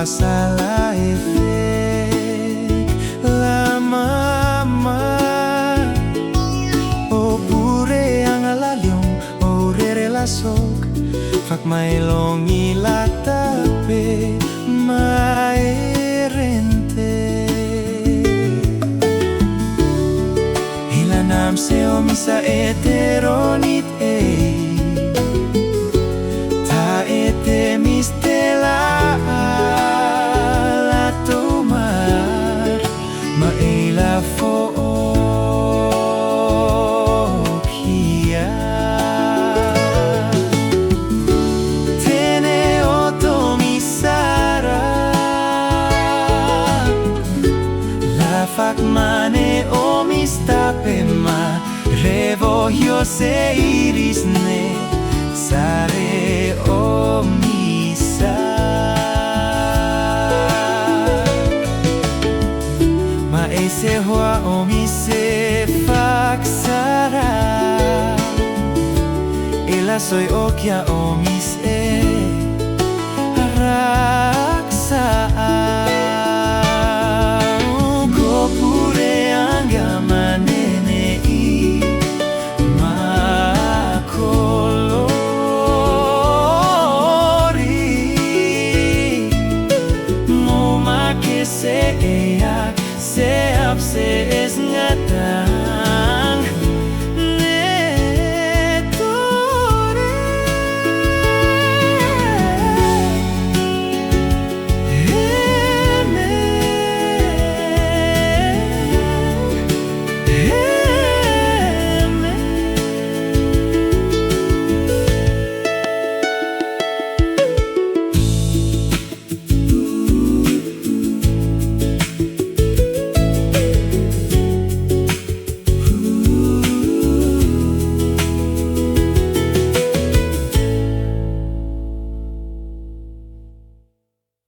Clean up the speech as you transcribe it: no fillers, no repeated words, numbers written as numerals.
masalah efek lama. O pure ang alalyong o rerelasok fak mailongi latape maerente hilanam seo misa eteronit ta ete mistela la tomar maela fo fak mane o mistape ma revo yo se iris ne sare o misa ma ese hoa o mise fak sara ela soy okia o mise raksa se es ngata